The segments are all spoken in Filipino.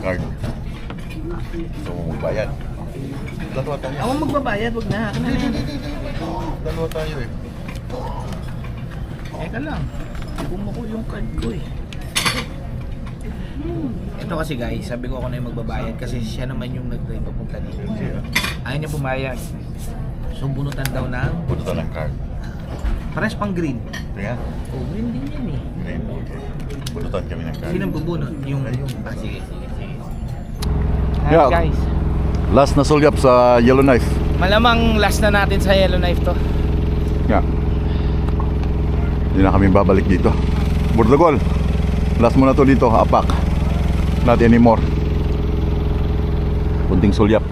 card. Gusto mo magbayad? Dalawa tayo. Ako magbabayad, wag na. Ano na yan? Dalawa tayo eh. Teka lang. Bumuko yung card ko eh. Ito kasi guys, sabi ko ako na yung magbabayad kasi siya naman yung nag-drive papunta dito. Ayaw niya pumayag. So bunutan daw ng... Bunutan ng card. Pares pang green. Tingnan. Oh, green din yan eh. Green, okay. Bunutan kami ng card. Sino ang bubunot? Yung... Ayun. Ah, sige. Yeah. Guys, Last na sulyap sa Yellowknife. malamang last na natin sa Yellowknife to. Yeah. Hindi na kami babalik dito. Burdagol. Last mo na to dito, apak. Not anymore. Kunting sulyap.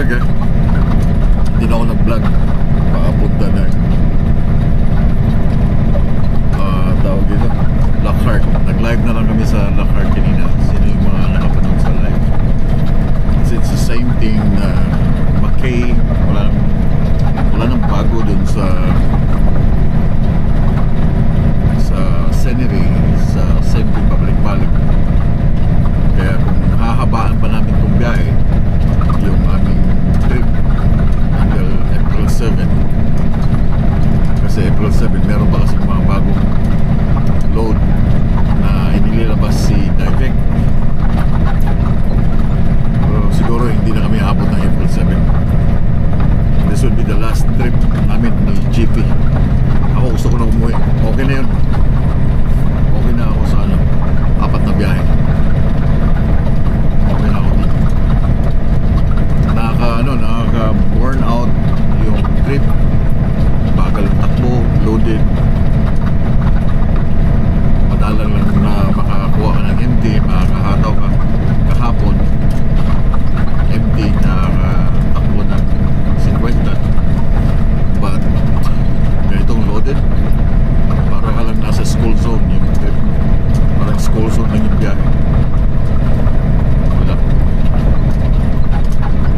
nag-vlog eh. Hindi na ako nag-vlog. Papunta na tawag dito, Lockhart. Nag-live na lang kami sa Lockhart kanina. Sino yung mga nakapanood sa live? Kasi it's the same thing na McKay. Wala nang bago dun sa scenery, sa same thing pabalik-balik. Kaya kung hahabaan pa namin itong biyahe, yung aming trip until April 7, kasi April 7 meron pa kasi mga bagong load na inililabas si Divec. Pero siguro hindi na kami aabot ng April 7. This will be the last trip namin ni GP. Ako gusto ko na umuwi. Okay na yun. Okay na ako sa 4 na biyahe. Okay na ako dito. Nakaka-burn out yung trip. Bagal ang takbo, loaded. Madalang lang na makakakuha ka ng empty, makakahataw ka. Kahapon, empty, nakakatakbo ng 50. But ganitong loaded, para ka lang nasa school zone yung trip. Parang school zone lang yung biyahe. Wala.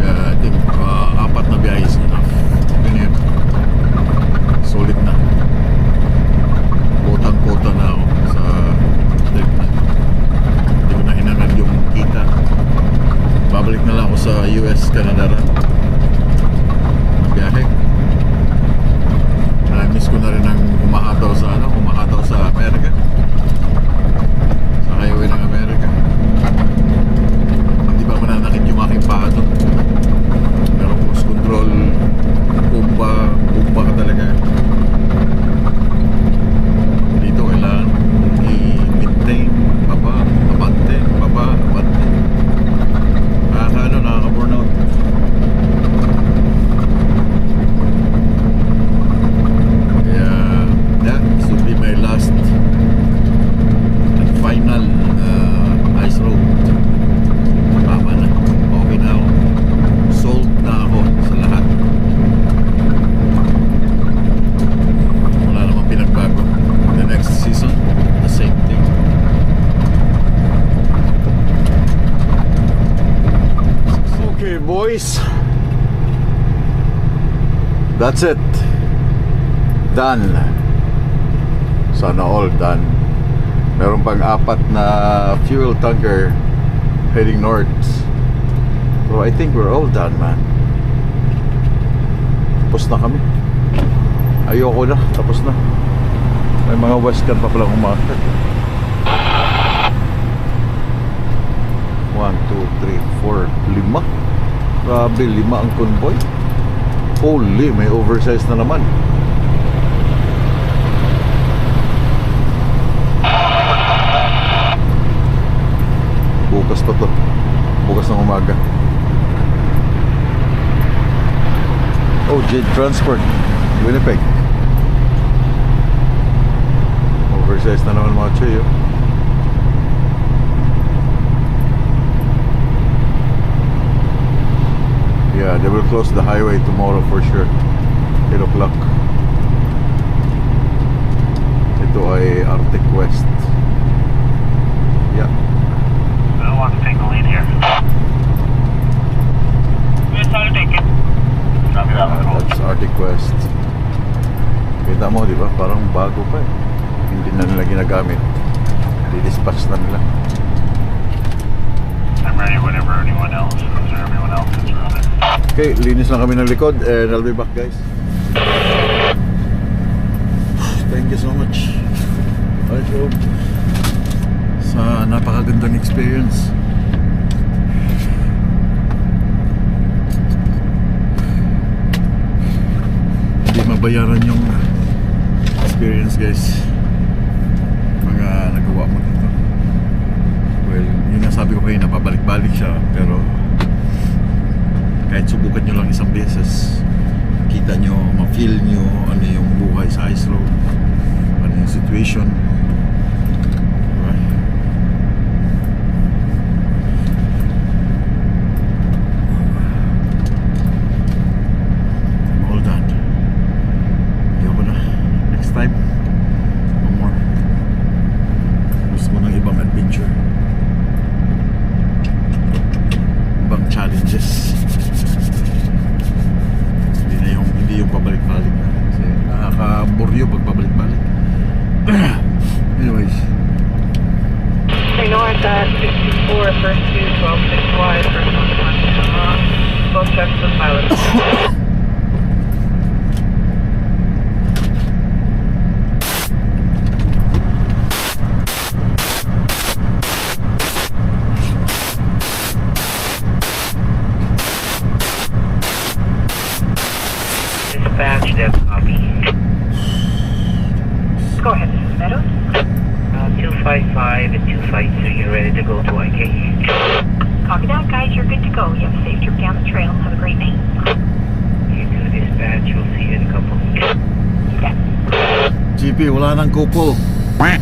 Kaya I think 4 na biyahe is enough. Okay na yun. Solid na. Kotang-kota na ako sa trip na. Hindi ko na hinangad yung kita. Babalik na lang ako sa US, Canada rin. Biyahe. Na-miss ko na rin ang umahataw sa Amerika. Sa highway ng Amerika. Hindi ba mananakit yung aking paa doon? Pero cruise control, bumba ka talaga. Dito kailangan i-maintain, abante. Nakaka-burnout. Kaya, this will be my last and final ice road. Tama na. Okay na ako. Sold na ako sa lahat. Wala namang pinagbago. The next season, the same thing. Okay, boys. That's it. Done. Sana all done. Meron pang 4 na fuel tanker heading north. So I think we're all done, man. Tapos na kami. Ayoko na. Tapos na. May mga western pa palang umakit. 1, 2, 3, 4, 5. Grabe, 5 ang convoy. Holy, may oversize na naman. Bukas pa to. Bukas ng umaga. Oh, Jade Transport, Winnipeg. Oversize na naman mga choy, oh. Yeah, they will close the highway tomorrow for sure. 8 o'clock. Ito ay Arctic West. Yeah. I want to take the lead here. Yes, I'll take it. Copy that one. That's Arctic West. Kita mo, di ba? Parang bago pa eh. Hindi na nila ginagamit. Didispatch na nila. I'm ready whenever anyone else is, or everyone else is rather. Okay, linis lang kami ng likod and I'll be back, guys. Thank you so much. I hope sa napakagandang experience. Hindi mabayaran yung experience, guys. Mga nagawa mo dito. Well, yun nga sabi ko kayo, napabalik-balik siya, pero kahit subukan nyo lang isang beses, kita nyo, ma-feel nyo ano yung buhay sa ice road, ano yung situation. Diba? First 2, 12, 6 wide, first 1, both checks to the pilot. Dispatch, that's copy. Go ahead, Mrs. Meadows. 255 and 252, you're ready to go to IK. Copy that, guys. You're good to go. You have a safe trip down the trail. Have a great night. You do dispatch, we'll see you in a couple. You bet. GP, wala nang kuko. I'm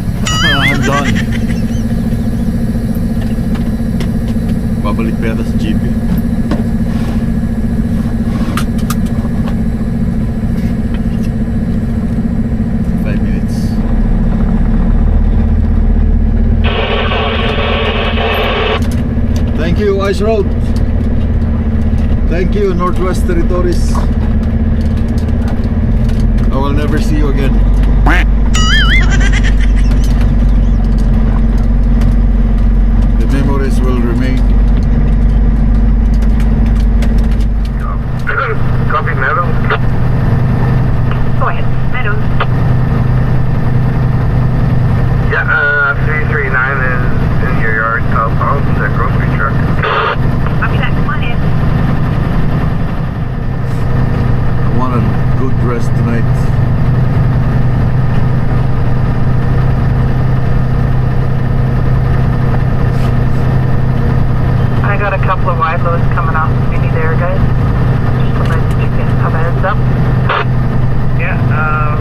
done. Babalik pa yata sa GP. Thank you, Ice Road. Thank you, Northwest Territories. I will never see you again. The memories will remain. Copy, Meadows. Go ahead, Mrs. Meadows. Yeah, 339 is in your yard southbound, the grocery truck. Copy that. Come on in. I want a good rest tonight. I got a couple of wide loads coming off the mini there, guys. Just to let you have a heads up. Yeah,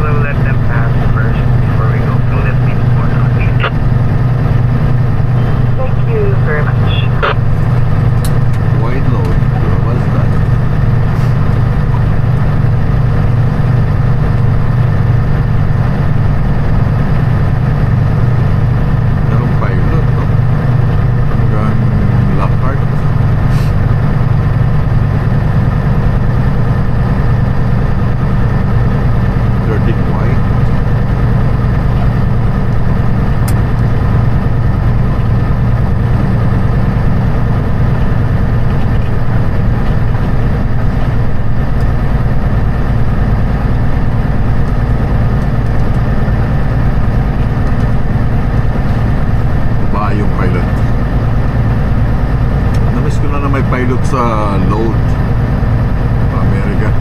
we'll let them pass first before we go through this before. Thank you very much. Wide load. What is that? Merong pilot, no? Hanggang Lockhart. Wide. Ba yung pilot? Namiss ko na may pilot sa load. Amerika.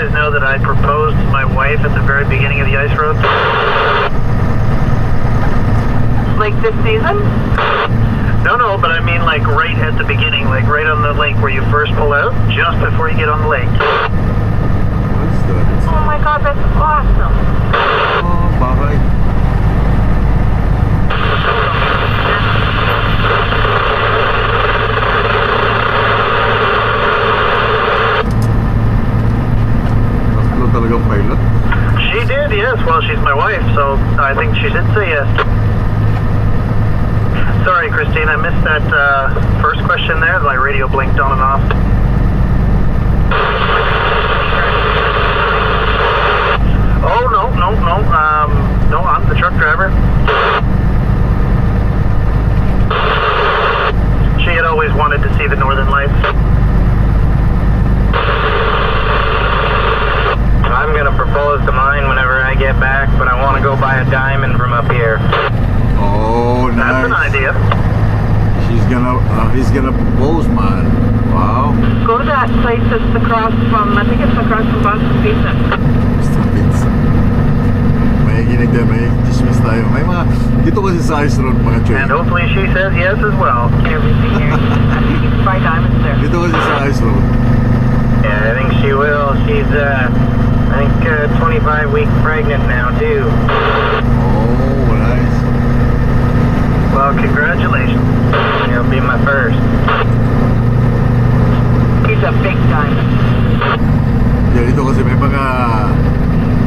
Know that I proposed to my wife at the very beginning of the ice road? Like this season? No, but I mean like right at the beginning, like right on the lake where you first pull out, just before you get on the lake. What is that? Oh my God, that's awesome. Oh, bakit? Talagang pilot? She did, yes. Well, she's my wife, so I think she did say yes. Sorry, Christine, I missed that first question there. My radio blinked on and off. Oh, no. No, I'm the truck driver. She had always wanted to see the Northern Lights. I'm gonna propose to mine whenever I get back, but I want to go buy a diamond from up here. Oh, nice. That's an idea. He's gonna propose, man. Wow. Go to that place that's across from, I think it's across from Boston Pizza. Mr. Pizza. May ginig tayo, may dismiss tayo. May mga, dito kasi sa Ice Road, mga choy. And hopefully she says yes as well. Everything here. I think you can buy diamonds there. Dito kasi sa Ice Road. Yeah, I think she will. She's, I think, 25 weeks pregnant now, too. Oh, nice. Well, congratulations. You'll be my first. He's a big diamond. Yeah, dito kasi may mga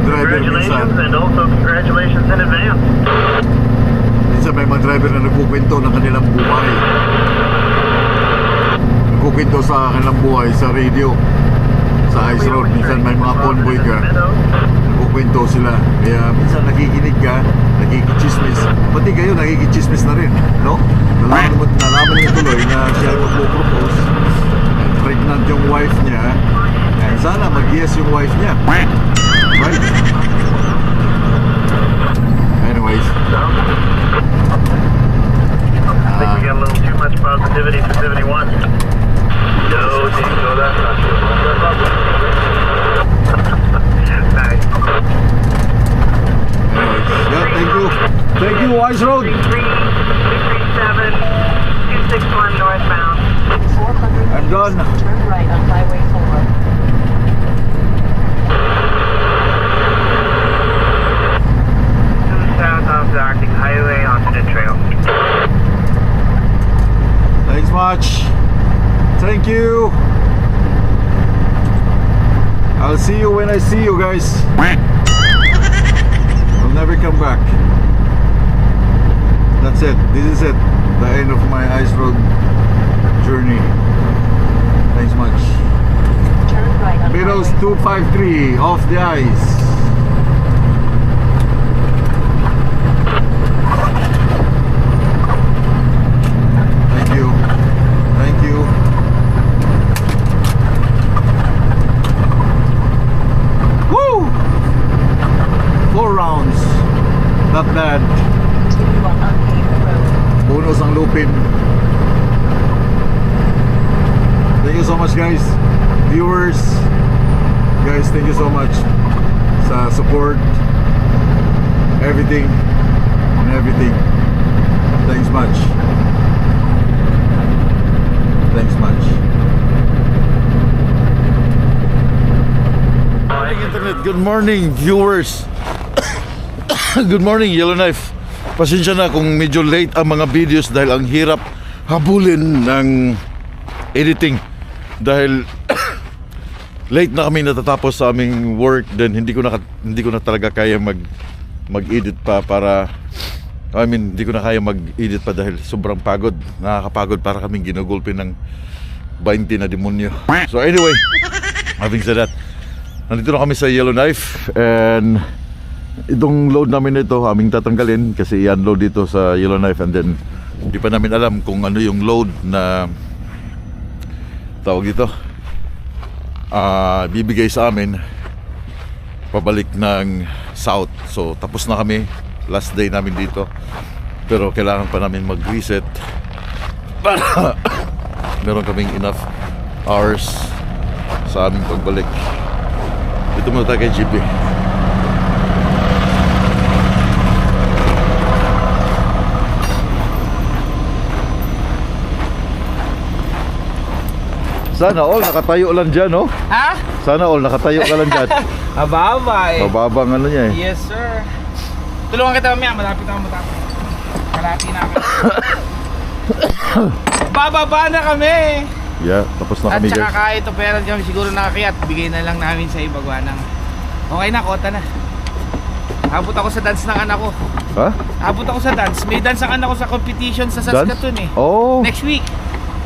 driver minsan. Congratulations, and also congratulations in advance. Minsan may mga driver na nagkukuha nagkukwento ng kanilang buhay. Nagkukwento sa kanilang buhay sa radio, sa Ice Road. Minsan may mga convoy ka, nagkukwento sila. Kaya minsan nakikinig ka, nakikichismis. Pati kayo nakikichismis na rin, no? Nalaman niyo tuloy na siya magpo-propose. Pregnant yung wife niya. And sana mag-yes yung wife niya. Right? Anyways. I think we got a little too much positivity for 71. No, Dingo, that's not true. Nice. Anyways. Yeah, thank you. Thank you, Ice Road. 337, 261 northbound. 400 I'm done. Turn right on Highway 4. South off the Arctic Highway onto the trail. Thanks much. Thank you. I'll see you when I see you guys. I'll never come back. That's it. This is it. The end of my Ice Road journey. Thanks much. Turn right on Beatles Highway 253 off the ice. Thank you. Thank you. Woo! 4 rounds. Not bad. Continue on unpaved road. Bonus ang lupin. Thank you so much, guys. Viewers, guys, thank you so much sa support, everything and everything. Thanks much. Thanks much. Morning, Internet. Good morning, viewers. Good morning, Yellowknife. Pasensya na kung medyo late ang mga videos dahil ang hirap habulin ng editing dahil late na kami natatapos sa aming work, then hindi ko na talaga kaya mag-edit pa para hindi ko na kaya mag-edit pa dahil sobrang pagod, nakakapagod para kaming ginugulpin ng 20 na demonyo. So anyway, having said that, nandito na kami sa Yellowknife and itong load namin ito aming tatanggalin kasi i-unload dito sa Yellowknife, and then hindi pa namin alam kung ano yung load na tawag dito bibigay sa amin pabalik ng south. So tapos na kami, last day namin dito, pero kailangan pa namin mag-reset para meron kaming enough hours sa aming pagbalik. Dito muna tayo kay GP. Sana all nakatayo lang dyan, no? Ha? Sana all nakatayo ka lang dyan. Mababa eh. Mababang ano niya eh. Yes, sir. Tulungan kita mamaya. Malapit ako matapos. Kalati na ako. Bababa na kami. Yeah, tapos na At kami, saka guys. kahit operan kami siguro nakakiyat, bigay na lang namin sa iba gawa ng okay na, kota na. Abot ako sa dance ng anak ko. Ha? Abot ako sa dance. May dance ang anak ko sa competition sa Saskatoon eh. Oh. Next week.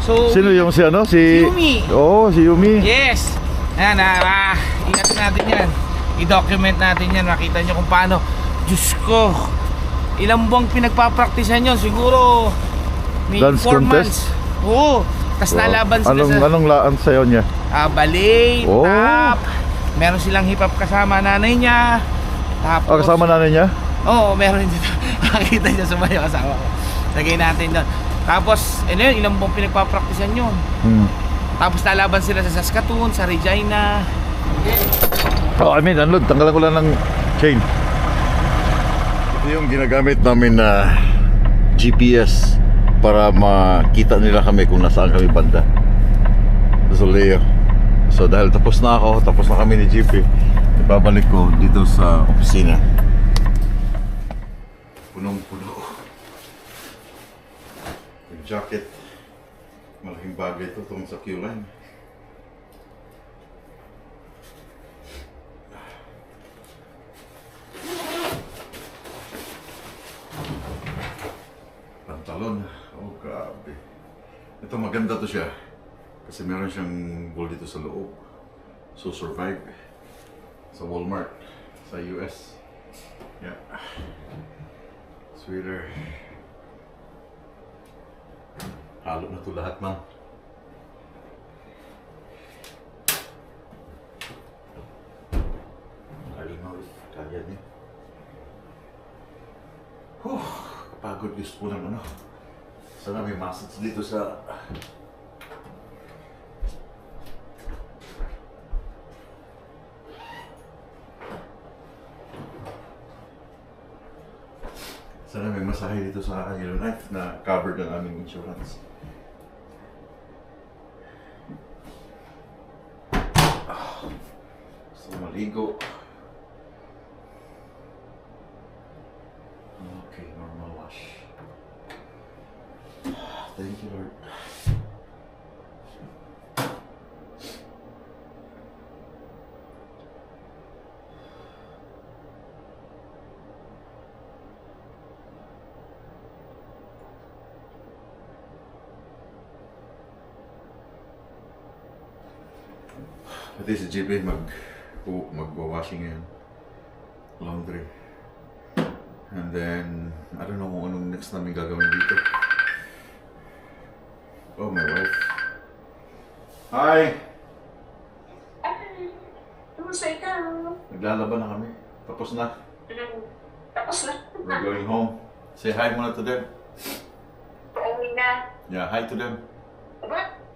So, Sino yung si ano? Si Yumi. Oh, si Yumi. yes. Ayan, ingatan natin yan. I-document natin yan. Makita nyo kung paano. Diyos ko. Ilang buwang pinagpapraktisan yun. Siguro may Dance 4 contest? months. Oo. Tapos nalaban sila Anong laan sa'yo niya? ballet, Oh. tap. Meron silang hip-hop kasama nanay niya. Tapos, Kasama nanay niya? Oo, meron dito. Nakita niya sumayo kasama ko. Lagay natin doon. Tapos, yun, ilang buwang pinagpapraktisan yun. Tapos lalaban sila sa Saskatoon, sa Regina. Oh, unload. Tanggalan ko lang ng chain. Ito yung ginagamit namin na GPS para makita nila kami kung nasaan kami banda. So Leo. So dahil tapos na ako, tapos na kami ni GP, ibabalik ko dito sa opisina. Punong-puno. Yung jacket, malaking bagay ito itong sa Q-line. Pantalon. Oh, grabe. Ito maganda to siya. Kasi meron siyang wall dito sa loob. So survive. Sa Walmart. Sa US. Yeah. Sweeter. Halo na to lahat, man. I don't know if kaya niya. Kapagod gusto po ng ano. Sana may massage dito sa... Sana may masahe dito sa Yellowknife na covered ng aming insurance. Gusto ko maligo. Okay, normal wash. Thank you, Lord. Pati si JP magwawashing ngayon. Laundry. And then, I don't know kung anong next namin gagawin dito. Oh, my wife. Hi! Kumusta ikaw? Naglalaban na kami. Tapos na. Tapos na. We're going home. Say hi muna to them. Pauwi na. Yeah, hi to them.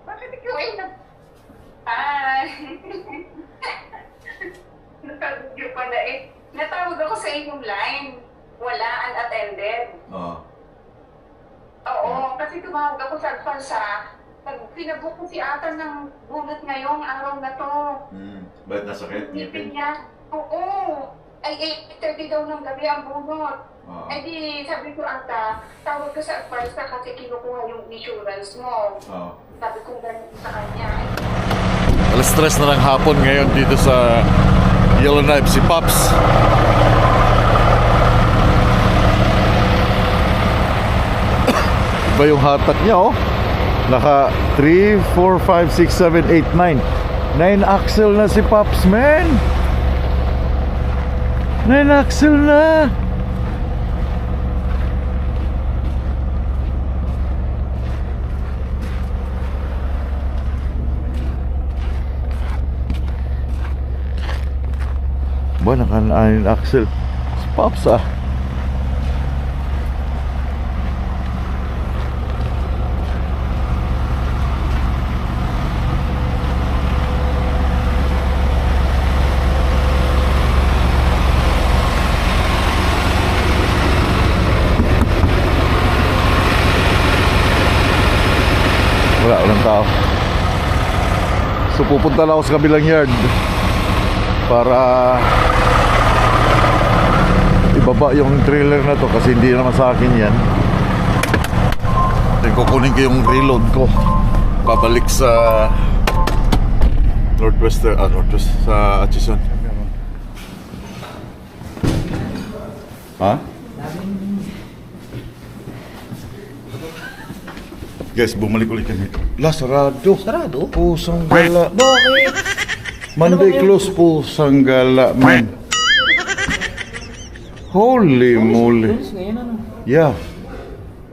Bakit ikaw ay Hi! Nakagyo pala eh. Natawag ako sa inyong line. Wala, unattended. Oo, kasi tumawag ako sa Alfonsa. Pinabook ko si Atan ng bunot ngayong araw na to. Ba't nasakit? Ngipin niya. Oo. Ay, 8:30 daw ng gabi ang bunot. Ay di, sabi ko Ata, tawag ko sa Alfonsa kasi kinukuha yung insurance mo. Sabi ko ganun sa kanya. Alas 3 na lang hapon ngayon dito sa Yellowknife si Pops. Iba yung hatak niya, oh. Naka 3, 4, 5, 6, 7, 8, 9 axle na si Pops, man. 9 axle na. Ba, naka-9 axle si Pops, ah. Walang tao. So pupunta lang ako sa kabilang yard para ibaba yung trailer na to kasi hindi naman sa akin yan. Then kukunin ko yung reload ko pabalik sa Northwest sa Atchison. Ha? Guys, bumalik ulit kami. Sarado. Sarado? Pusang gala. Bakit? Monday close, pusang gala, man. Holy moly. Ngayon ano? Yeah.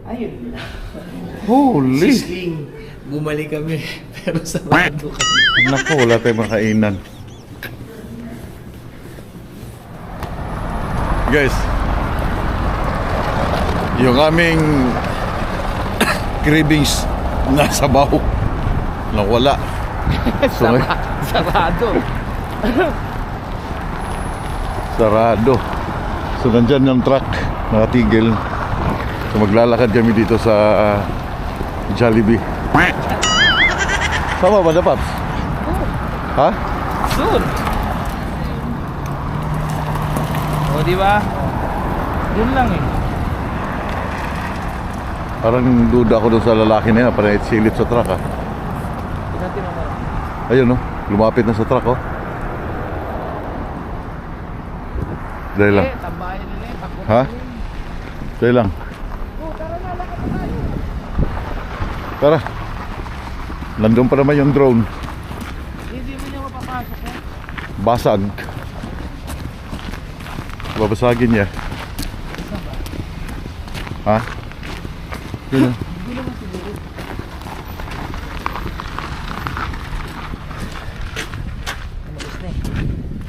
Ayun na. Holy. Sisling. Bumalik kami. Pero sarado kami. Naku, wala tayong makainan. Guys, yung aming cravings nasa baho nawala. So, Sarado. sarado. So nandyan yung truck nakatigil. So maglalakad kami dito sa Jollibee. Sama ba na, Paps? Ha? Soon. O, di ba? Yun lang eh. Parang duda ako doon sa lalaki na yun. Parang silip sa truck, ha? Natin naman. Ayun, no? Lumapit na sa truck, oh. Dahil lang. Tambayan nila eh. Takbo Ha? Dahil lang. Oh, tara na. Lakad na tayo. Tara. Nandun pa naman yung drone. Hindi mo niya mapapasok eh. Basag. Babasagin niya. Ha? Yun.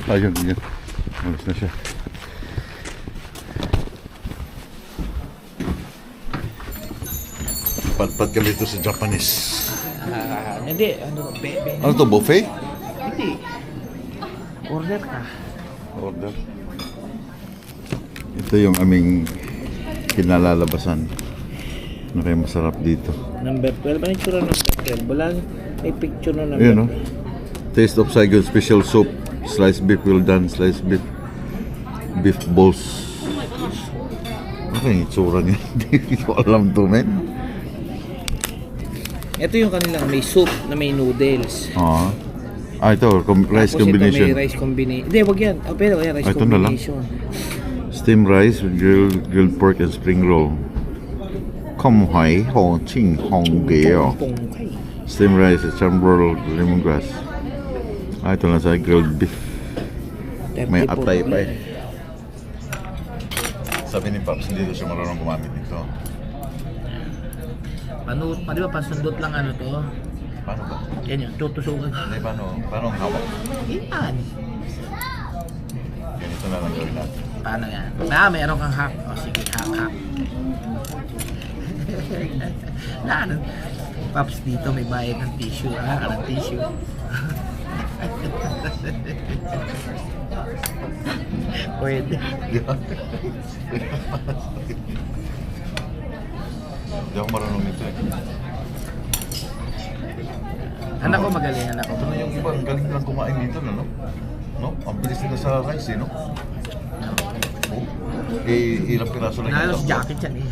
Ayun, yun. Malis na siya. Padpad kami ito sa Japanese. Hindi, ano, bebe. Ano to, buffet? Hindi. Order ka. Order. Ito yung aming kinalalabasan. Ano kaya masarap dito? Number 12. Ano yung tsura number 12? Walang may picture na number Ayan, no? Taste of Saigon special soup. Sliced beef well done. Sliced beef. Beef balls. Ano yung itsura niya? Hindi ko alam to, men. Ito yung kanilang may soup na may noodles. Ito, rice Tapos combination. ito may rice combination. Hindi, wag yan. Oh, pero yan, rice Ito na lang. combination. Steamed rice with grilled pork and spring roll. Kom hai ho ching hong geo. Pongkay. Steamed rice with chambord lemongrass. Ito lang sa grilled beef. May 34 atay pa ulit. eh. Sabi ni Pops, hindi daw siya marunong gumamit nito. Ano, di ba pasundot lang ano to? Paano ba? Yan yun, tutusukan. Hindi, paano ang hawak? Yan. Ganito na lang gawin natin. Paano yan? Meron kang hack. O sige, hack. Ano? Pops, dito may bayad ng tissue. Ng tissue. Pwede. Hindi ako marunong nito eh. Anak ko magaling, anak ko. Ano yung iba, ang galing lang kumain dito na, no? No? Ang bilis nila sa rice, eh, no? Oh. Ilang piraso lang Nalos yung jacket yan eh.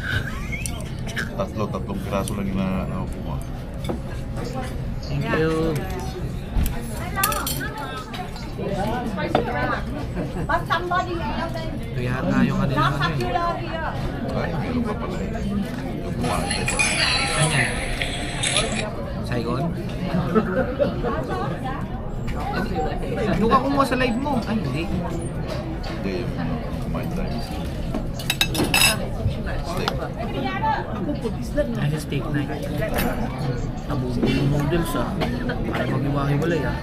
tatlong piraso lang yung nakukuha. Thank you. Ito yata yung kanilang ano eh. Ay, meron pa pala eh. Yung kumain. Saan yan? Saigon? Doon ka kumuha sa live mo. Ay, hindi. Hindi, yung kumain tayo. Steak. Ay, sa steak night. Nabubo yung noodles ah. Para mag-iwahiwalay ah.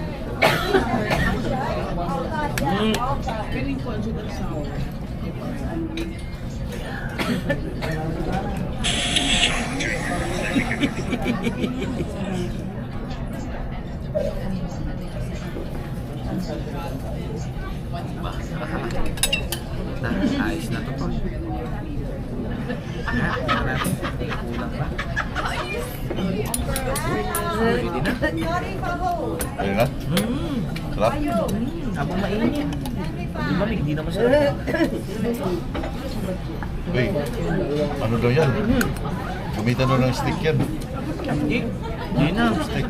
Ayos na to to. Kulang pa. Pwede na. Ayun na? Sarap? Habang mainit. Di ba, hindi na masarap. Uy, ano daw yan? Gamitan daw ng stick yan. Hindi na. Stick.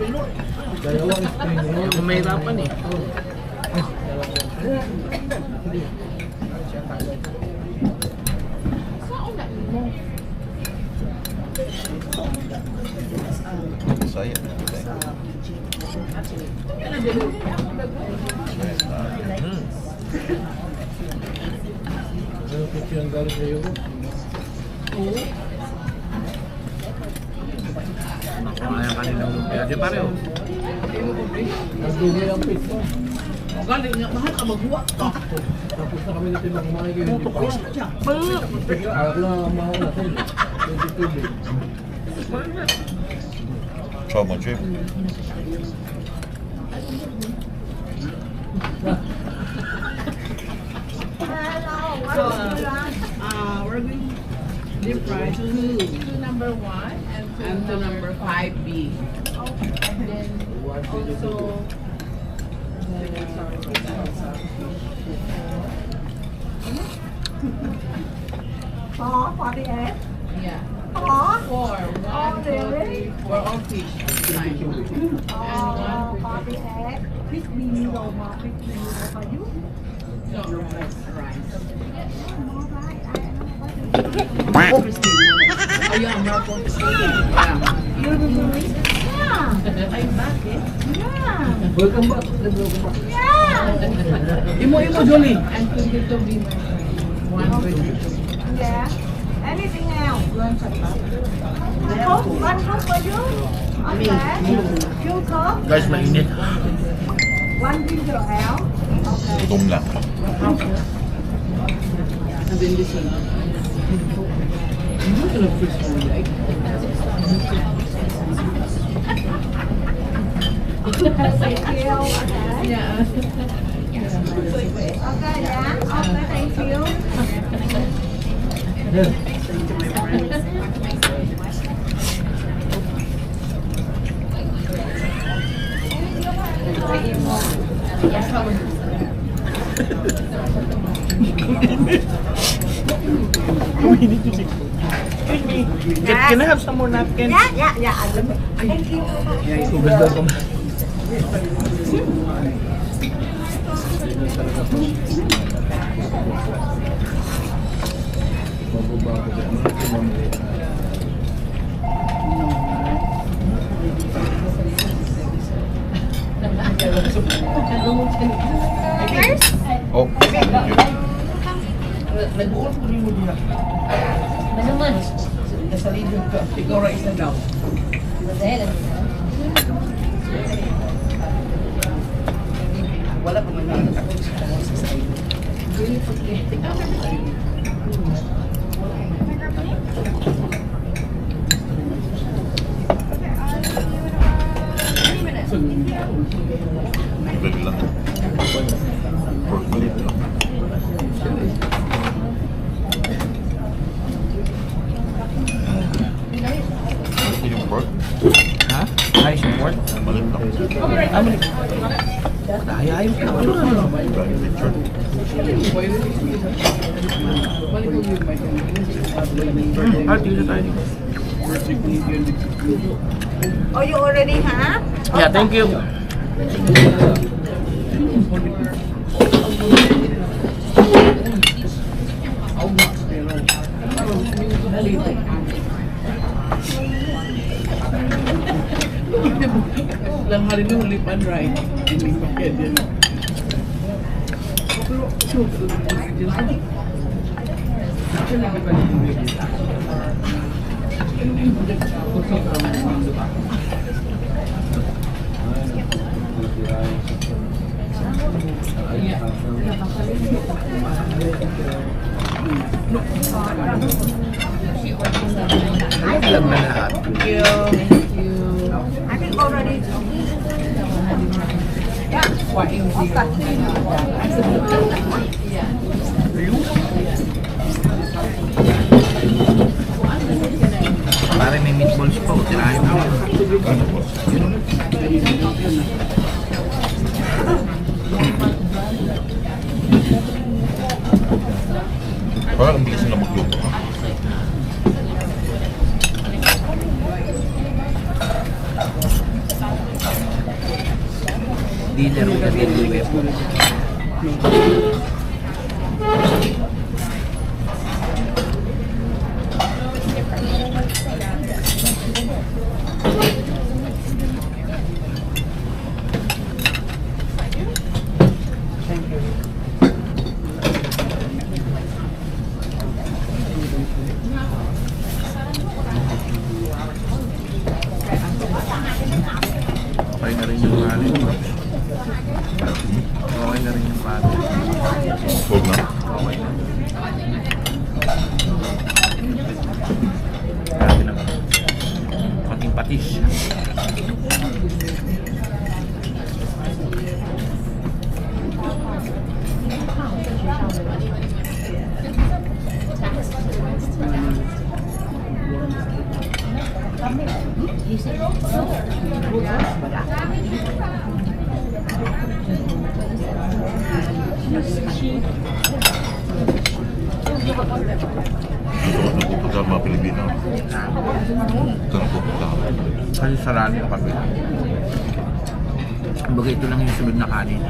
Kung mahirapan eh. Saya. Nakakaya kanilang lumpia. Di pareho. Galing niya, mahal ka maghuwa. Tapos na kami natin ng mga ganyan. Putok siya. Alam na ang mahal natin. 22 Chomo chip. We're going to deep fry to number 1 and to number 5B. And then also yeah. 4. 1, 2, 3, 4 all fish. Fine. And 1 fish meal. No, rice. Oh yeah, I'm not going to say that. Yeah. Welcome back. Imo, Jolie. And 22 be my 122. Yeah. Anything else? One cup for you? Okay. Two cup? Guys, mainit. One ginger ale? Okay. Gutom lang. And then this one. I'm not gonna fix one, right? Thank you. Okay. Yeah. Okay, yeah. Okay, thank you. Can I have some more napkins? Yeah. Thank you. Hugas daw ko. Oh, thank you. Nag-uol ko rin mo diya. Ano man? Nasa lido ka. Ikaw ra isa daw. Wala pa man lang ako sa side. Dali lang. Pork ulit lang. Ito yung pork. Ha? Ayos yung pork? Malit lang. Ayaw ka. Dahil lechon. Dito tayo dito. Oh, you already have? Yeah, thank you. Lang hari ni ulipan right. Ini pakai dia. Alam na lahat. Thank you. I think already. Why in Pare may meatballs pa. Tirahin mo. Ano po? Parang ang bilis na magluto. Dinner with a deadly weapon. Okay na rin yung kanin. Okay na rin yung kanin. Huwag na. Okay na. Grabe naman. Konting patis. Ito pupunta sa mga Pilipino. Ito na pupunta ako. Kasi sarado yung kabila. Kumbaga ito lang yung sunod na kanin.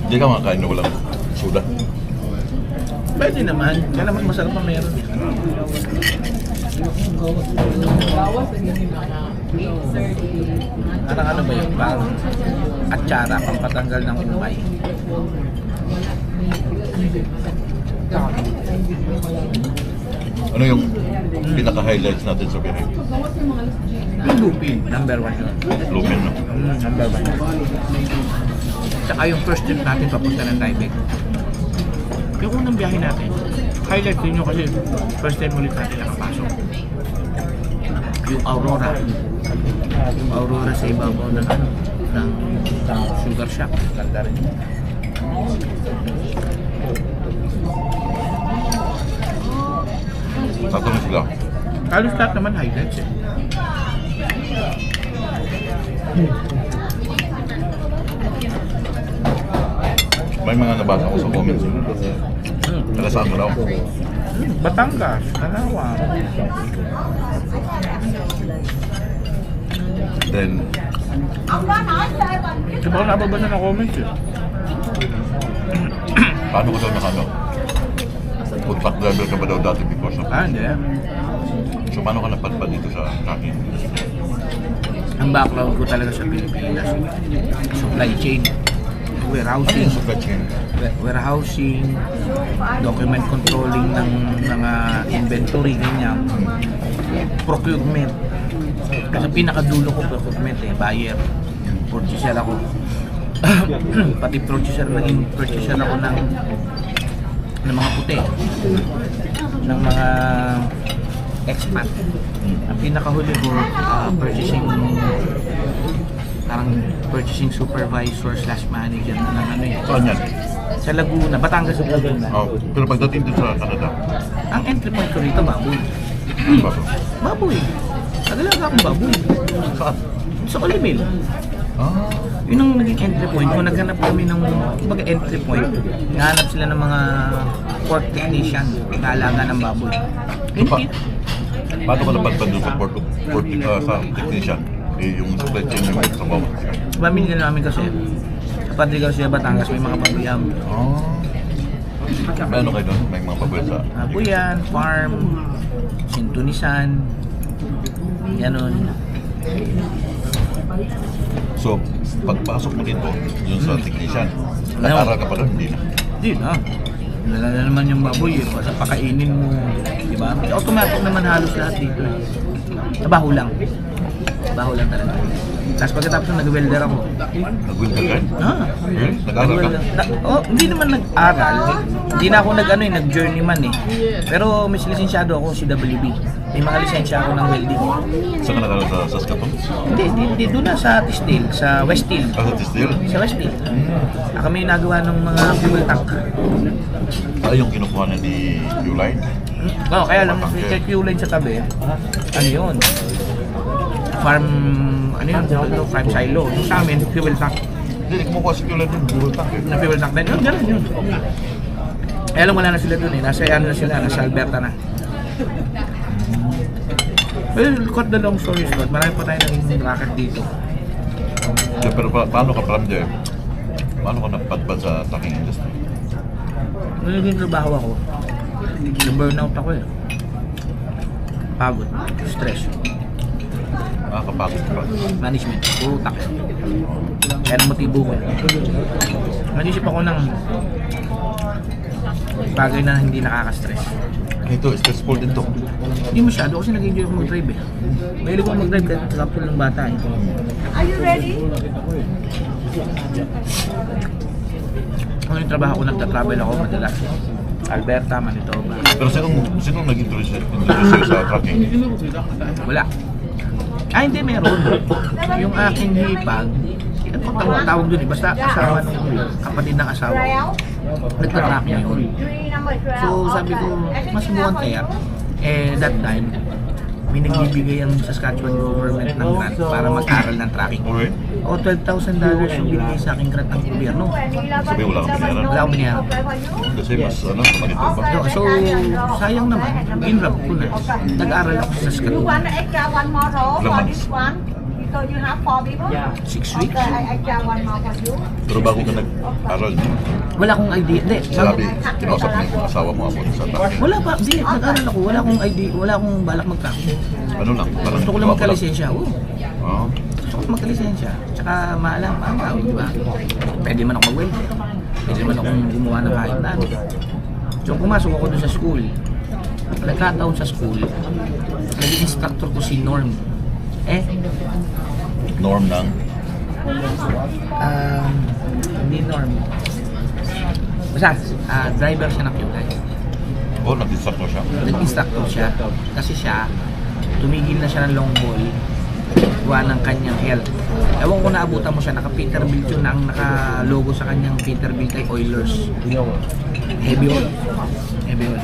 Hindi ka makakain na walang soda. Pwede naman. Kaya naman masarap pa meron. Parang ano ba yun? Parang atsara, pampatanggal ng umay. Ano yung pinaka-highlights natin sa biyahe? Yung lupin, number 1 yun. Lupin, no? Number 1. Tsaka yung first trip natin papunta ng Taipei. Yung unang biyahe natin, highlight din nyo kasi first time ulit natin nakapasok. Yung Aurora. Yung Aurora sa ibabaw ng ano, ng sugar shack. Ganda rin. Tato na sila. Halos lahat naman highlights eh. May mga nabasa ko sa comments. Taga saan mo daw? Batangas, Kalawang. Then, Di ba ako nababasa ng comments eh? paano ko daw nakano? Food truck driver ka ba daw dati because of Ah, hindi. So, paano ka napadpad dito sa trucking? Ang background ko talaga sa Pilipinas, supply chain, warehousing, warehousing, document controlling ng mga inventory, ganyan, procurement. Kasi pinakadulo ko procurement eh, buyer, purchaser ako. Pati naging purchaser ako ng mga puti, ng mga expat. Ang pinakahuli ko, purchasing supervisor / manager na ng ano yun. Saan yan? Sa Laguna, Batangas sa Laguna. Oh, pero pagdating dito sa Canada, Ang entry point ko rito, baboy. ano ba? Baboy. Nagalaga akong baboy. Saan? Sa Olimil. Ah, Yun ang naging entry point ko. Naghanap kami ng entry point. Nahanap sila ng mga pork technician. Nagalaga ng baboy. Pa- paano ka napadpad doon sa sa technician? Eh, yung supply chain yung sa bawat. Pamilya namin kasi. Sa Padrigal siya Batangas, may mga babuyam. Oh. May ano kayo doon? May mga pabuya sa... Babuyan, farm, sintunisan, ganon. So, pagpasok mo dito, yun sa technician, nag-aral ka pa doon? Hindi na. Hindi na. Wala na naman yung baboy eh. Basta pakainin mo. Diba? Automatic naman halos lahat dito eh. Baho lang. Baho lang talaga. Tapos pagkatapos nag-welder ako. Nag-welder ka? Eh? Nag-aral ka? Hindi naman nag-aral. Hindi na ako nag-journeyman eh. Pero may lisensyado ako sa CWB. May mga lisensya ako ng welding. Saan ka nag-aral sa Saskatoon? Hindi. Doon na sa Tisdale, sa Westhill. Ah, sa Tisdale? Sa Westhill. Kami nagawa ng mga fuel tank. Ah, yung kinukuha na ni Uline? Oo, kaya lang, check fuel line sa tabi. Ano yun? Farm, ano yun? Farm silo. Yung sa amin, fuel tank. Hindi, kumukuha si Uline yung fuel tank eh. Na fuel tank din. Yun, gano'n yun. Kaya lang wala na sila dun eh. Nasa Alberta na. Well, cut the long story short, marami pa tayo naging racket dito. Yeah, pero paano ka from there? Paano ka napadpad sa trucking industry? Nung naging trabaho ako, na-burnout ako eh. Pagod, stress, Kapagod ka pa. management, utak. Kaya namotibo ko. Naisip ako ng bagay na hindi nakaka-stress. Ito, stressful din to. Hindi masyado kasi nag-enjoy ako mag-drive eh. Mahilig ako mag-drive kahit kapul ng bata eh. Are you ready? Kung yung trabaho ko, nagta-travel ako madalas. Alberta, Manitoba. Pero sinong nag-introduce sa'yo sa trucking? Wala. Hindi, meron. Yung aking hipag, ano tawag dun eh, basta asawa ng kapatid ng asawa ko. Nagtatrack niya yun. So sabi ko, mas buwan kaya. That time, may nagbibigay ang Saskatchewan government ng grant para mag-aral ng tracking. Okay. O $12,000 yung binigay sa akin grant ng gobyerno. Sabi wala kang pinayaran. Wala akong binayaran. Kasi mas sumalit pa. So, sayang naman, ginrap ko na. Nag-aral ako sa You Saskatchewan. want extra one more roll for Lemon. this one? Because you have 4 people? 6 weeks. Okay, I extra one more for you. Pero bago ka nag-aral, Wala akong idea. Hindi, sabi, kinausap mo yung asawa mo about sa tracking. wala pa. Hindi, nag-aral ako. Wala akong idea. Wala akong balak mag-tracking. Ano lang? Parang Gusto ko lang magkalisensya. Oo. Oo. Gusto ko magkalisensya. Tsaka maalam, ang tao, di ba? Pwede man ako mag-weld. Pwede man akong gumawa ng kahit na ano. So, pumasok ako doon sa school. Nagkataon sa school, naging instructor ko si Norm. Norm ng Hindi Norm. Basta, driver siya ng Hyundai. nag-instructor siya. Nag-instructor siya. Kasi siya, tumigil na siya ng long haul gawa ng kanyang health. Ewan ko naabutan mo siya, naka-Peterbilt yun na ang naka-logo sa kanyang Peterbilt ay Oilers. Heavy oil. Heavy oil.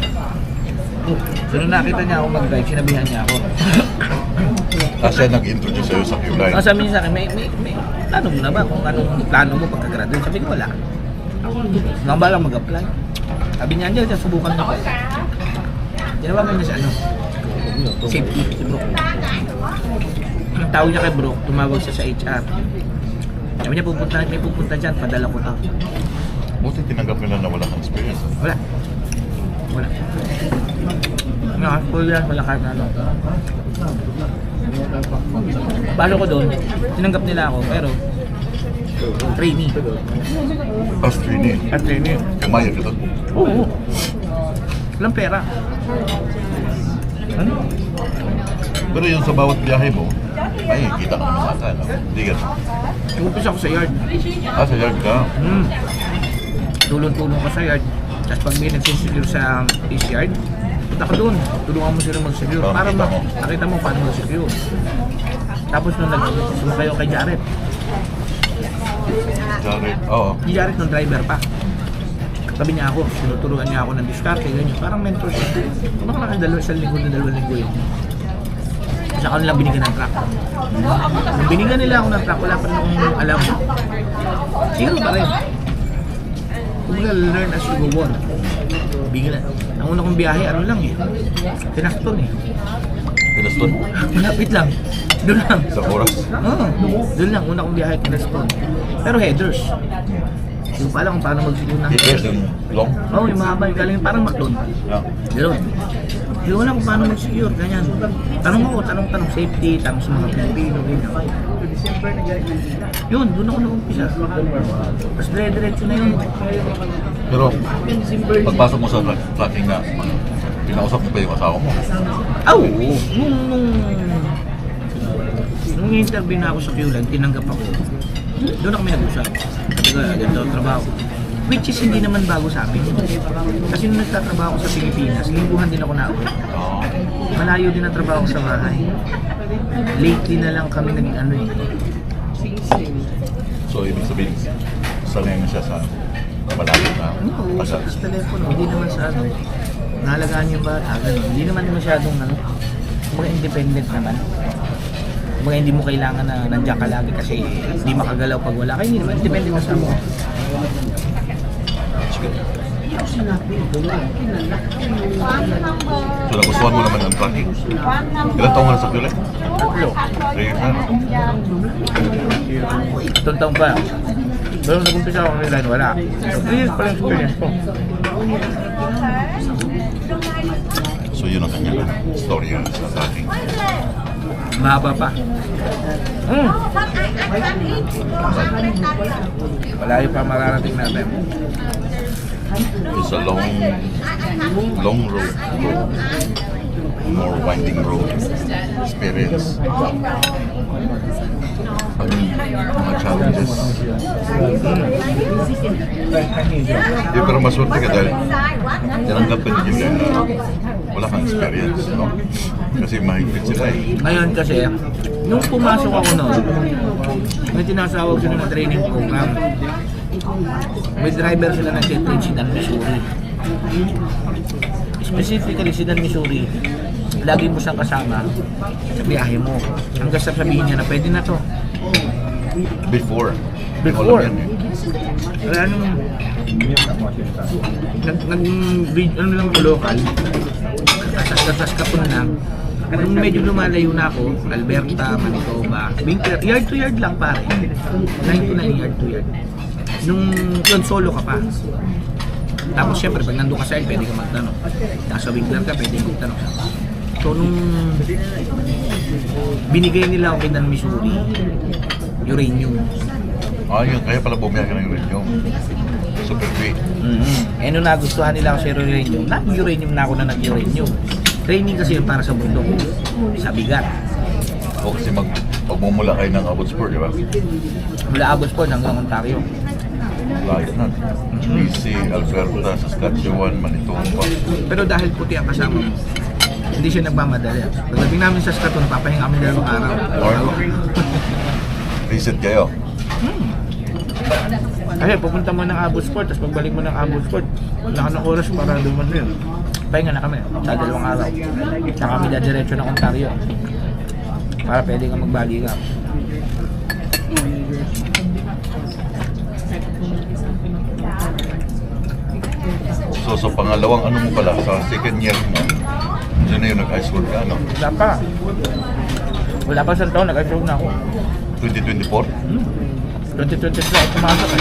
So nung nakita niya ako mag-drive, sinabihan niya ako. Siya nag-introduce sa'yo sa Hyundai. Sabi niya sa akin, may plano mo na ba kung anong plano mo pagka-graduate? Sabi ko wala. Nga ba lang mag-apply? Sabi niya, hindi, subukan mo ko. Ginawagan niya sa ano? Safety, si Brooke. Ang tawag niya kay Brooke, tumawag siya sa HR. Sabi niya, may pupunta dyan, padala ko to. Buti tinanggap nila na wala kang experience. Wala. Wala. Wala kahit ano. Balo ko doon, tinanggap nila ako, pero trainee. As trainee. At trainee. Kumayag ka doon. Oo. Walang pera. Ano? Pero yun sa bawat biyahe mo, may kita ka naman ata. No? Hindi ka. Nag-umpisa ako sa yard. Sa yard ka. Tulong-tulong ka sa yard. Tapos pag may nagsisecure sa yard, punta ka doon. Tulungan mo sila mag-secure. Para makita mo paano mag-secure. Tapos nung nag-sumayo kay Jared. Jared. Oo. Si Jared nung driver pa. Sabi niya ako, tinuturuan niya ako ng diskarte, ganyan. Parang mentor siya. Kung baka isang linggo na 2 linggo yun. Sa kanilang binigyan ng truck. Nung binigyan nila ako ng truck, wala pa rin akong alam. Siguro pa rin. Kumbaga, learn as you go on. Bigla. Ang una kong biyahe, ano lang eh. Tinakton eh. Pinaston? Malapit lang. Doon lang. Sa oras? Oo. Doon lang. Una kong biyahe, tinakton. Pero headers. Hindi ko pa alam kung paano mag-secure ng Headers yung long? Oo, yung mahaba. Yung galing parang maklon. Yeah. Gano'n. Hindi ko alam kung paano mag-secure. Ganyan. Tanong ako, tanong safety, tanong sa mga Pilipino, ganyan. Yun, doon ako nag-umpisa. Tapos dire-diretso na yun. Pero pagpasok mo sa tracking na, pinausap mo pa yung asawa mo? Oo, nung interview na ako sa QLAG, tinanggap ako. Doon na kami nag-usap. Sabi ko, ganito trabaho. Which is hindi naman bago sa amin. Kasi nung nagtatrabaho ako sa Pilipinas, lingguhan din ako na-uwi. Malayo din ang trabaho sa bahay. Lately na lang kami naging ano eh. So, ibig sabihin, sanay na siya sa malapit na Oo, sa telepono, hindi naman sa ano. Nahalagaan yung bata, gano'n. Hindi naman masyadong ano, kumbaga independent naman. Kumbaga hindi mo kailangan na nandiyan ka lagi kasi hindi makagalaw pag wala. Kaya hindi naman, independent na sa mo. So, nagustuhan mo naman ang tracking. Ilan taong ka na sa Quebec? 3 years na. Itong taon pa. Pero nag-umpisa ako ng line, wala. 3 years pa lang experience ko. So, yun ang kanyang story sa tracking. Mahaba pa. Malayo pa mararating natin. It's a long road. More winding road experience. Mga challenges. Pero maswerte ka dahil tinanggap ka din yun na wala kang experience, no? Kasi mahigpit sila eh. Ngayon kasi, nung pumasok ako noon, may tinasawag sila ng training program. May driver sila ng Jet Sedan, Missouri. Specifically, Sedan, Missouri. lagi mo siyang kasama sa biyahe mo. Hanggang sabihin niya na pwede na to. Before. Before. Wala yan eh. Kaya ano lang ko local, kasas ka po na. Nung medyo lumalayo na ako, Alberta, Manitoba, yard to yard lang pare. 9 to 9 yard to yard. Nung yun, solo ka pa. Tapos syempre, pag nandun ka sa pwede ka magtanong. Nasa Wigler ka, pwede ka magtanong. So nung binigay nila ako kay Dan Missouri, uranium. Yun. Kaya pala bumiyak ka ng uranium. Super great. Eh nung nagustuhan nila ako sa uranium, nag-uranium na ako na nag-uranium. Training kasi yun para sa bundok, sa bigat. O kasi magmumula kayo ng Abbotsford, di ba? Mula Abbotsford hanggang Ontario. Layo na. BC, Alberta, Saskatchewan, Manitoba. Pero dahil puti ang kasama mo, hindi siya nagmamadali. Pagdating namin sa Saskatoon, papahinga kami 2 araw. Reset kayo. Kasi pupunta mo ng Abbotsford, tapos pagbalik mo ng Abbotsford, wala ka ng oras para duman rin. Pahinga na kami sa 2 araw. Saka kami dadiretso ng Ontario. Para pwede kang magbali ka. So pangalawang ano mo pala, sa second year mo, yun na yung nag-high school ka, ano? Wala pa isang taon, nag-high na ako. 2024? 2023 ako pumasok eh.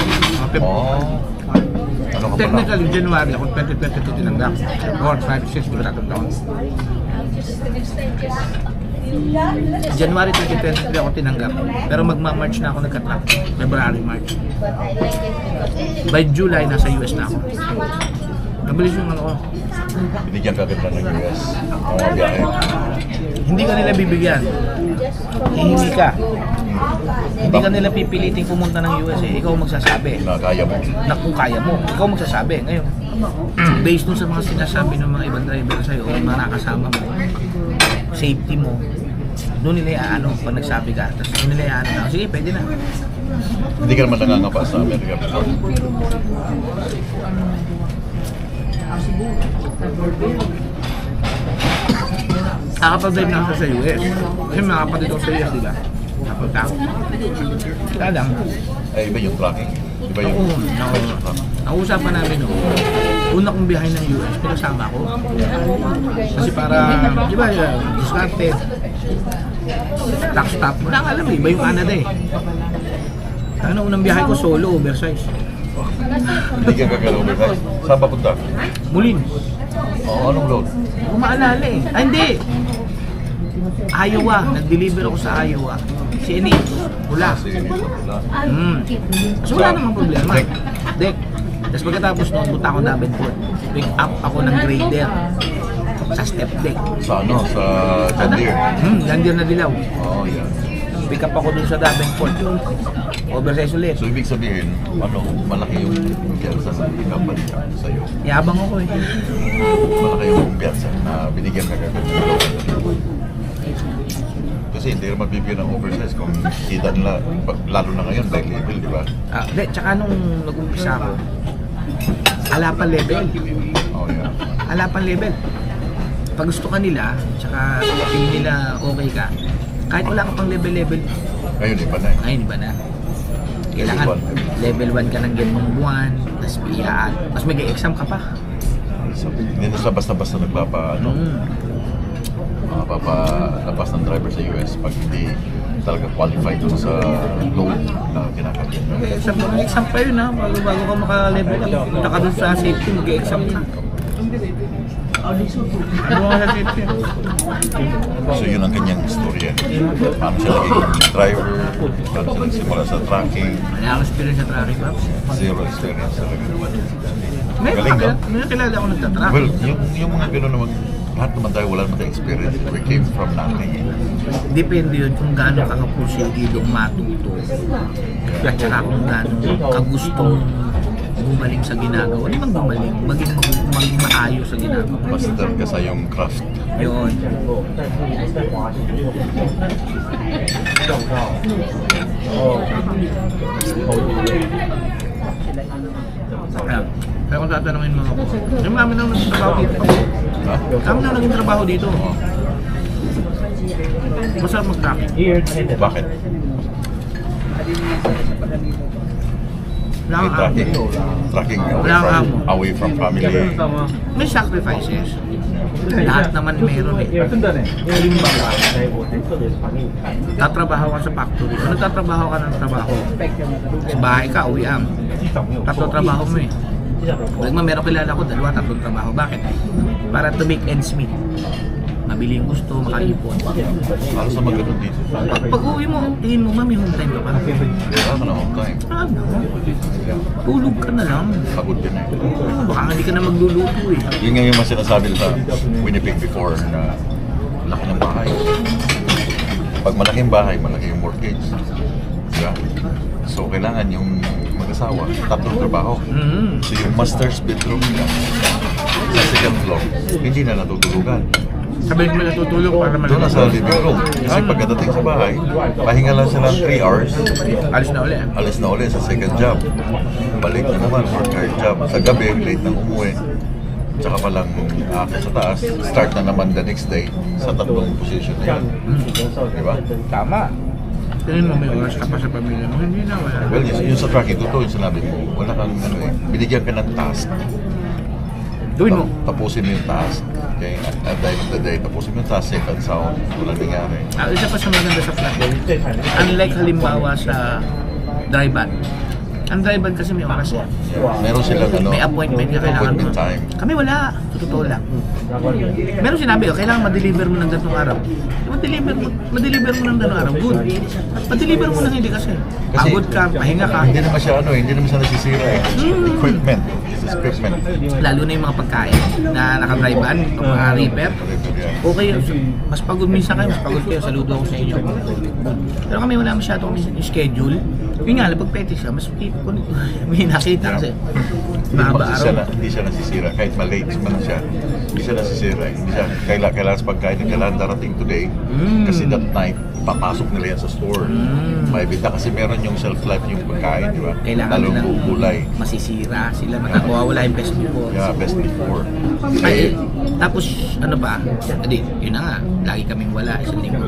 Ano ka pala? Technically, January ako, 2022 tinanggap. 4, 5, 6, wala akong taon. January 2023 ako tinanggap. Pero magma-March na ako nagka-track. February, March. By July, nasa US na ako. Nabilis yung ano ko. Binigyan ka agad ng US. Mga biyahe. Hindi ka nila bibigyan. Hihingi ka. Hindi ka nila pipiliting pumunta ng US eh. Ikaw magsasabi. Na kaya mo. Na kung kaya mo. Ikaw magsasabi. Ngayon, based dun sa mga sinasabi ng mga ibang driver sa'yo o mga nakasama mo, safety mo, doon nila iaano pag nagsabi ka. Tapos doon nila iaano na, sige, pwede na. Hindi ka naman nangangapa sa Amerika before. Nakapag-drive na ako sa US. Kasi mga kapatid ko sa US, diba? Napunta ako. Kaya lang. Iba yung tracking. Iba yung Ang usapan namin noon, una kong biyahe ng US, pinasama ko. Kasi para, di ba, discarded. Tax stop. Wala nga alam eh, iba yung Canada eh. Ano, unang biyahe ko solo, oversize. Hindi ka kaka-oversize. Saan papunta? Mulin. Anong load? Hindi ko maalala eh. Ay, hindi! Iowa. Nag-deliver ako sa Iowa. Si Enid. Wala. So wala namang problema. Deck. Tapos pagkatapos noon, punta ako Davenport. Pick up ako ng grader. Sa step deck. Sa ano? Sa John Deere? John Deere na dilaw. Yeah. Pick up ako dun sa Davenport. Oversize ulit. So ibig sabihin, malaki yung kumpiyansa sa company sa'yo. Yabang ako eh. Malaki yung kumpiyansa na binigyan ka agad. Kasi hindi naman bibigyan ng oversize kung kita nila, lalo na ngayon, by level, di ba? Tsaka nung nag-umpisa ako, ala pa level. Ala pa level. Pag gusto ka nila, tsaka tingin nila okay ka, kahit wala ka pang level. Ngayon, iba na eh. Ngayon, iba na. Kailangan level 1 ka ng ganong buwan, tapos biyaan. Tapos mag-exam ka pa. Hindi na sa basta-basta papalabas ng driver sa US pag hindi talaga qualified doon sa load na kinakabit. Mag-exam pa yun ha, bago ka maka-level up. Punta ka dun sa safety, mag-exam ka. Ano nga sa safety? So yun ang kanyang istorya. Paano siya naging driver, paano siya nagsimula sa tracking. Wala akong experience sa tracking, Pops. Zero experience talaga. May kilala ako nagtatrack. Well, yung mga gano'n naman, lahat naman tayo wala naman tayong experience. We came from nothing. Depende yun kung gaano ka kapursigidong matuto. At saka kung gaano ka gustong gumaling sa ginagawa. Hindi man gumaling, maging maayos sa ginagawa. Master ka sa yung craft. Yun. Kaya kung tatanungin mo ako, yung namin nang naging trabaho dito. Kami nang naging trabaho dito. Masarap mag-tracking. Bakit? Wala May kang amo. tracking Wala kang amo. away from family. May sacrifices. Lahat naman meron eh. Halimbawa, tatrabaho ka sa factory. Ano tatrabaho ka ng trabaho? Sa bahay ka, uwiam. Tatlo trabaho mo eh. Nagma meron kilala ko, 2-3 trabaho. Bakit? Para to make ends meet. Mabili yung gusto, makaipon. Para sa magano'n dito. Pag uwi mo, tingin mo, may home time ka pa. Wala ka na home time. Ano? Tulog ka na lang. Pagod din eh. Baka hindi ka na magluluto eh. Yun nga yung mas sinasabi sa Winnipeg before na laki ng bahay. Pag malaking bahay, malaki yung mortgage. Diba? So, kailangan yung mag-asawa, 3 trabaho. So, yung master's bedroom nila sa second floor, hindi na natutulugan. Sabi mo natutulog para Doon na malamang. sa living room. Kasi pagkadating sa bahay, pahinga lang sila ng 3 hours, Alis na uli. alis na ulit sa second job. Balik na naman for third job. Sa gabi, late nang umuwi. Tsaka palang akit sa taas, start na naman the next day sa 3 position na yun. Diba? Tama. Tingin mo may oras ka pa sa pamilya mo. Hindi na, wala. Well, yung sa tracking, totoo yung sinabi mo. Wala kang ano eh, binigyan ka ng task. Gawin mo. Tapusin mo yung task. Okay? At the end of the day, tapusin mo yung task, safe and sound. Walang nangyari. Isa pa sa maganda sa flat unlike halimbawa sa dry van. Ang dry van kasi may oras yan. Meron silang ano, May appointment ka kailangan mo. appointment time. Kami wala. Sa totoo lang. Meron sinabi, kailangan ma-deliver mo ng ganitong araw. Ma-deliver mo ng ganitong araw. Good. Ma-deliver mo ng hindi kasi. Pagod ka, pahinga ka. Hindi naman siya ano, hindi naman siya nasisira eh. Equipment. It's equipment. Lalo na yung mga pagkain na naka-dry-van o mga repair. Okay, mas pagod minsan kayo, mas pagod kayo, saludo ako sa inyo. Pero kami wala masyado kami schedule. Yun nga, pag petty siya, mas may nakita kasi. Mahaba araw. Hindi siya nasisira. Kahit malate man siya, hindi siya nasisira. Hindi siya, kailangan sa pagkain, kailangan darating today. Kasi that night, papasok nila yan sa store. Maibita kasi meron yung shelf life yung pagkain, di ba? Kailangan Lalo nilang gulay. masisira sila, mawawala yung best before. Yeah, best before. Ay, tapos ano ba? Adi, yun na nga, lagi kaming wala, isang linggo.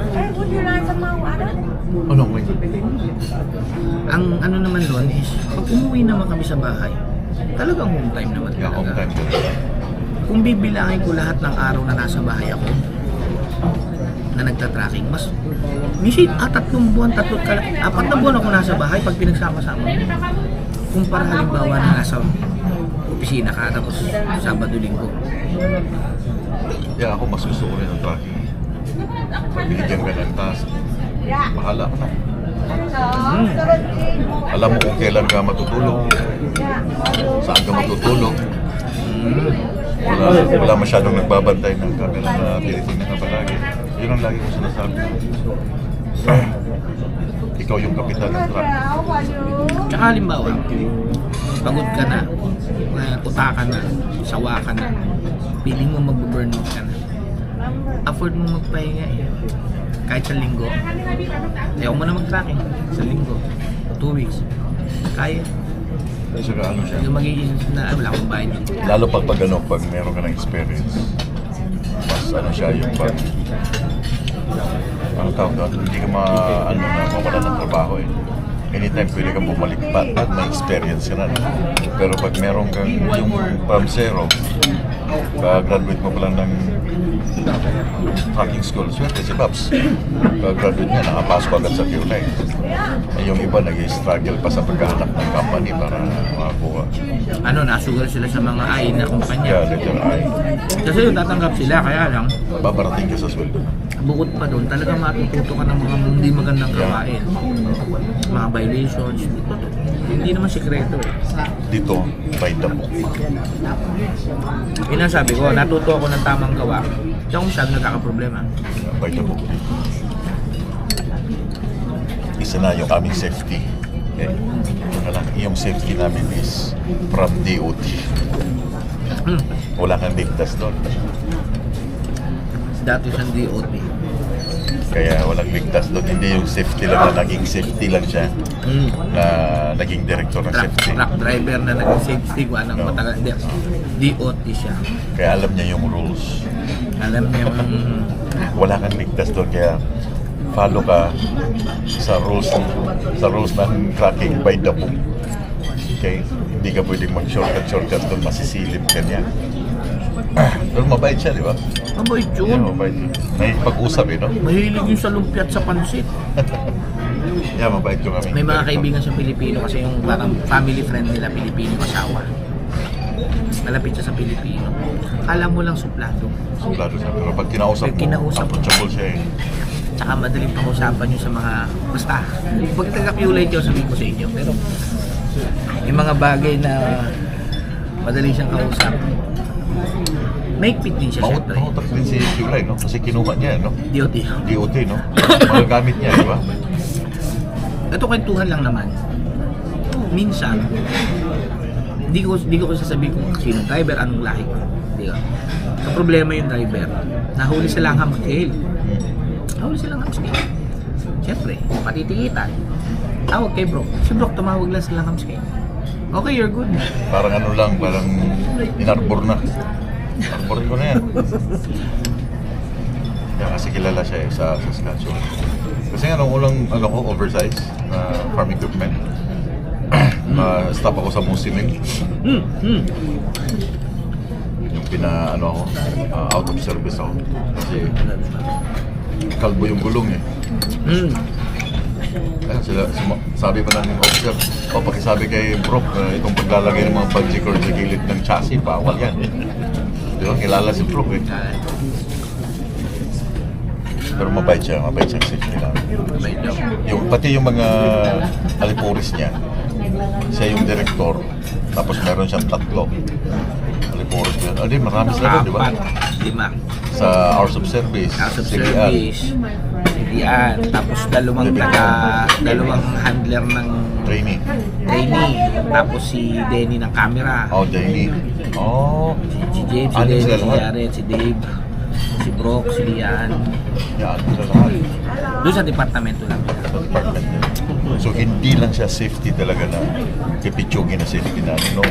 Ano, wait. Ang ano naman doon is, pag umuwi naman kami sa bahay, talagang home time naman Yeah, home talaga. time talaga. Kung bibilangin ko lahat ng araw na nasa bahay ako, na nagta-tracking, mas minsan 3 buwan, 4 na buwan ako nasa bahay pag pinagsama-sama. Kumpara halimbawa na nasa opisina ka, tapos Sabado, Linggo. Yeah, ako mas gusto ko rin ang tracking. Pag binigyan ka ng task, bahala ka na. Alam mo kung kailan ka matutulog, saan ka matutulog. Wala masyadong nagbabantay ng camera na tinitingnan ka palagi. Yun ang lagi ko sinasabi. Ikaw yung kapitan ng truck. Tsaka halimbawa, pagod ka na, utakan na, sawa ka na, feeling mo mag-burnout ka na. Afford mo magpahinga eh. Kahit sa linggo. Ayaw mo na mag-tracking. Sa linggo. 2 weeks. Kaya. Saka ano siya. Yung magiging na wala akong bayad. Lalo pag meron ka ng experience. Mas ano siya yung pag... Ang tawag doon, hindi ka mawala ng trabaho eh. Anytime pwede kang bumalik pa at may experience ka na. Pero pag meron kang yung from zero, graduate mo pa lang ng tracking school, swerte si Babs. Graduate niya, nakapasok agad sa Q9. Yung iba nag-struggle pa sa pagkahanap ng company para makakuha. Ano, nasugal sila sa mga I na kumpanya. Yeah, letter I. Kasi yung tatanggap sila, kaya lang, Babarating ka sa sweldo. bukod pa doon, talaga matututo ka ng mga hindi magandang gawain. Mga violations. Hindi naman sikreto eh. Dito, by the book. Yun ang sabi ko, natuto ako ng tamang gawa. Hindi ako masyadong nagkakaproblema. By the book dito. Isa na yung aming safety. Okay? Yung safety namin is from DOT. Wala kang ligtas doon. Dati siyang DOT. Kaya walang ligtas doon. Hindi yung safety lang na naging safety lang siya. Na naging director ng safety. Truck driver na naging safety ko anong matagal. Hindi, DOT siya. Kaya alam niya yung rules. Alam niya yung... Wala kang ligtas doon, kaya follow ka sa rules ng tracking by the book. Okay? Hindi ka pwedeng mag-shortcut doon, masisilip ka niya. Pero mabait siya, di ba? Mabait Yeah, yun. mabait. May pag-usap eh, no? Mahilig yung sa lumpia at sa pansit. Yeah, mabait yung kami. May mga kaibigan sa Pilipino kasi yung parang family friend nila, Pilipino asawa. Malapit siya sa Pilipino. Akala mo lang suplado. Suplado siya. Pero pag kinausap Pag kinausap mo, approachable siya eh. tsaka madaling pag-usapan nyo sa mga... Basta, pag taga-Qlite yun, sabihin ko sa inyo. Pero, yung mga bagay na madali siyang kausap, mahigpit din siya, syempre. Mautak din si Qlite, no? Kasi kinuha niya, no? DOT. DOT, no? Magagamit niya, di ba? Ito kwentuhan lang naman. Minsan, hindi ko sasabihin kung sino driver, anong lahi ko. Hindi ko. Ang problema yung driver, nahuli sa langham scale. Nahuli sa langham scale. Siyempre, patitikitan. Tawag kay bro. Si bro, tumawag lang sa langham scale. Okay, you're good. Parang ano lang, parang inarbor na. Arbor ko na yan. Kaya kasi kilala siya eh, sa Saskatchewan. Kasi nga nung ulang oversize na farm equipment. Stop ako sa Musiming. Yung ako, out of service ako. Kasi kalbo yung gulong eh. Ayun, sabi pa ng officer, pakisabi kay Brock na itong paglalagay ng mga budget cord sa gilid ng chassis, bawal yan. Di ba? Kilala si Brock eh. Pero mabait siya kasi pati yung mga alipuris niya, siya yung director, tapos meron siyang 3 alipuris niya. Marami sila doon, di ba? 5. Sa hours of service, CDR, tapos dalawang handler ng trainee, tapos si Denny ng camera. Denny. Si James, si Denny, si Jared, si Dave, si Brock, si Lian. Yan, sila lahat. Doon sa departamento lang. Sa department niya. So hindi lang siya safety talaga na kipitsugin na safety na no.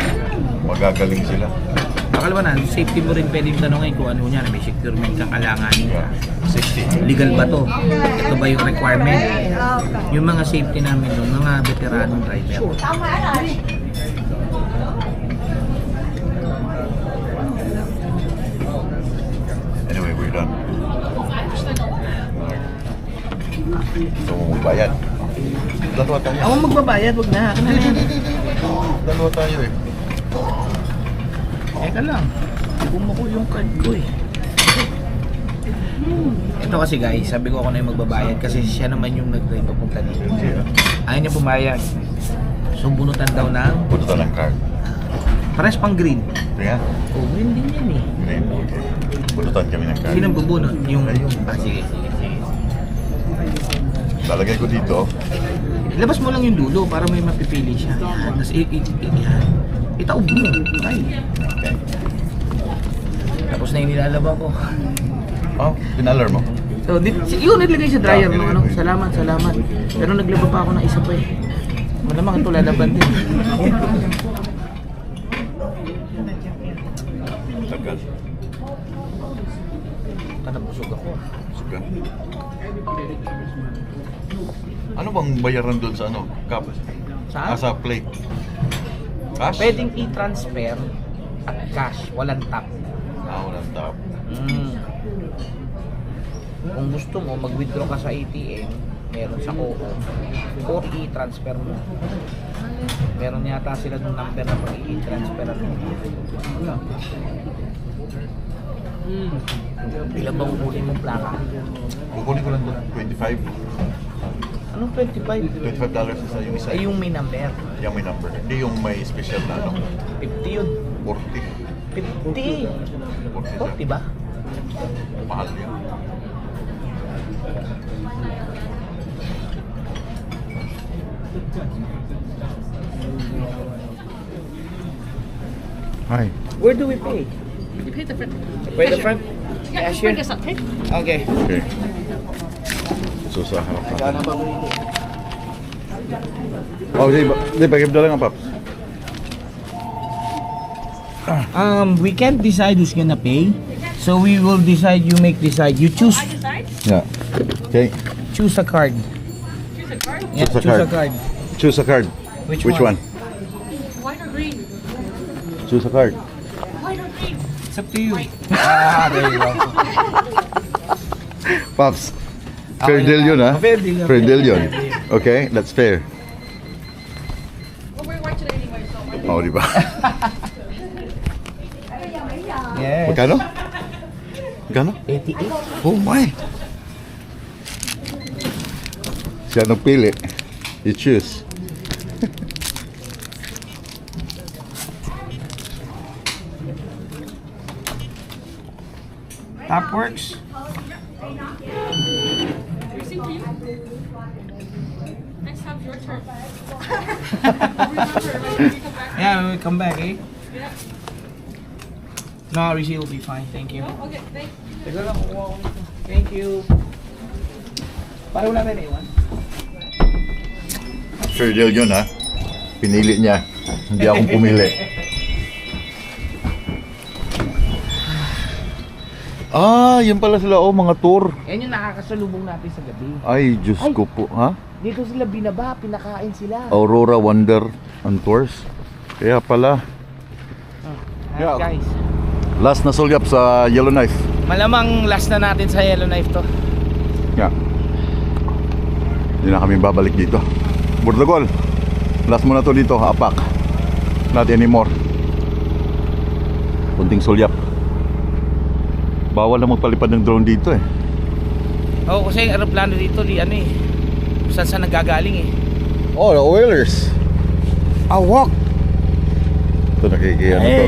Magagaling sila. Pakalawa na, safety mo rin pwedeng tanongin kung ano niya, may securement kang alanganin ka. Safety. Legal ba to? Ito ba yung requirement? Yung mga safety namin doon, mga veteranong driver. Anyway, we're done. So, magbayad. Dalawa tayo. Ako magbabayad, wag na. Dalawa tayo eh. Teka lang, bumuko yung card ko eh. Ito kasi guys, sabi ko ako na yung magbabayad kasi siya naman yung nag-drive papunta dito. Ayaw niya pumayag. So bunutan daw ng... Bunutan ng card. Pares pang green. Tingnan. Oh, green din yan eh. Green, okay. Bunutan kami ng card. Sino ang bubunot? Yung... Ayun. Sige. Lalagay ko dito. Labas mo lang yung dulo para may mapipili siya. Yan. Tapos yan. Itaob mo. Ay. Okay. Tapos na yung nilalaba ko. Pinalarm mo? So, yun naglagay sa dryer ng ano. Salamat. Pero naglaba pa ako ng isa pa eh. Malamang ito lalaban din. Tagal. Kanabusog ako. Suga. Ano bang bayaran doon sa ano? Cap? Saan? Sa plate. Cash? Pwedeng i-transfer at cash. Walang tap. Walang tap. Kung gusto mo, mag-withdraw ka sa ATM, meron sa Coop, or i-transfer mo. Meron yata sila ng number na pag i-transfer mo. Ilan ba kukunin mong plaka? Kukunin ko lang doon 25. Anong 25? $25 isa yung isa. Ay, yung may number. Yung may number. Hindi yung may special na ano. 50 yun. 40. 50? 40 ba? Mahal yan. Hi. Where do we pay? You pay the front. Pay the front? Yeah, just Cashier? bring us up, okay? Okay. Okay. So sa harap natin. Di pag-ibda lang ang Paps. We can't decide who's gonna pay. So we will decide, you decide. You choose. Yeah. Okay. Choose a card. Choose a card. Yeah, Choose a choose a card. card. Choose a card. Which one? White or green? Choose a card. White or green? It's up to you. There you go. Pops. Fair deal yun, ha? Fair deal. Fair deal yun. Okay, that's fair. Well, we're white today anyway, so why Oh, di ba? Yes. Magkano? Magkano? 88. Oh my! Siya nang pili. You choose. Top works. next time's your turn. Yeah, when we come back, eh? No, receipt will be fine. Thank you. Okay, thanks. Teka lang, kukuha ko nito. Thank you. Para wala tayo naiwan. Fair deal yun, ha? Pinili niya. Hindi akong pumili. Ah, yan pala sila, oh, mga tour. Yan yung nakakasalubong natin sa gabi. Ay, Diyos ko po, ha? Dito sila binaba, pinakain sila. Aurora Wonder and Tours. Kaya pala. Yeah. Guys, Last na sulyap sa Yellowknife. malamang last na natin sa Yellowknife to. Yeah. Hindi na kami babalik dito. Burdagol. Last mo na to dito, apak. Not anymore. Kunting sulyap. Bawal na magpalipad ng drone dito eh. Oo, kasi yung aeroplano dito, ano eh. Saan nagagaling eh. Oh, the oilers. walk. Ito nakikiyano to.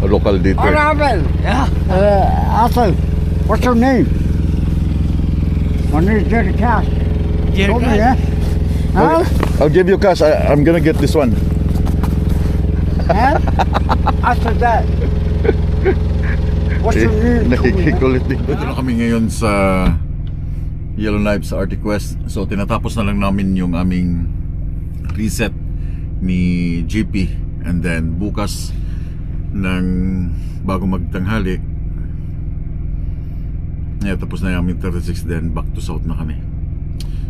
Local dito What eh. happened? Yeah. Arthur, what's your name? My name is Jerry Cash. Jerry Over Cash. here. Huh? I'll give you cash. I'm gonna get this one. Huh? After that. What's your name? Nakikikulit din. Ito na kami ngayon sa Yellowknife sa Arctic West. So tinatapos na lang namin yung aming reset ni GP. And then bukas ng bago magtanghali, tapos na yung aming 36, then back to south na kami.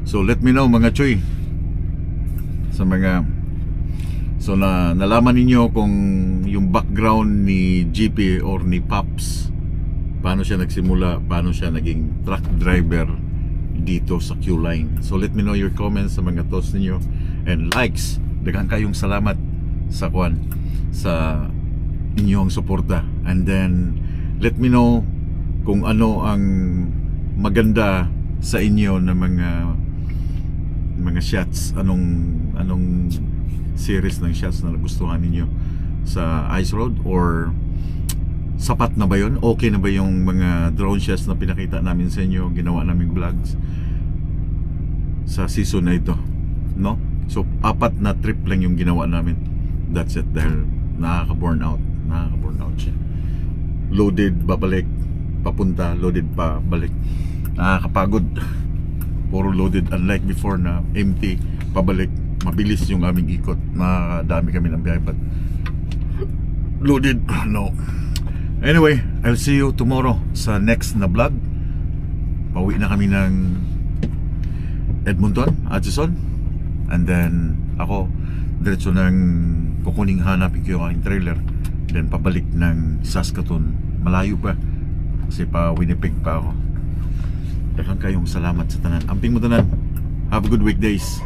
So let me know mga choy, sa mga nalaman ninyo kung yung background ni GP or ni Pops, paano siya nagsimula, paano siya naging truck driver dito sa Q-Line. So let me know your comments sa mga thoughts ninyo and likes. Daghang kayong salamat sa inyong suporta, and then let me know kung ano ang maganda sa inyo na mga shots, anong series ng shots na nagustuhan ninyo sa Ice Road, or sapat na ba yun? Okay na ba yung mga drone shots na pinakita namin sa inyo, ginawa naming vlogs sa season na ito, no? So 4 na trip lang yung ginawa namin, that's it, dahil nakaka-burn out siya. Loaded, babalik, papunta, loaded pa, balik. Nakakapagod. Puro loaded, unlike before na empty, pabalik. Mabilis yung aming ikot. Nakadami kami ng biyahe, but loaded, no. Anyway, I'll see you tomorrow sa next na vlog. Pauwi na kami ng Edmonton, Atchison. And then ako diretso ng kukuning hanapin ko yung aking trailer, then pabalik ng Saskatoon. Malayo pa kasi pa Winnipeg pa ako. Daghang kayong salamat sa tanan. Amping mo tanan. Have a good weekdays.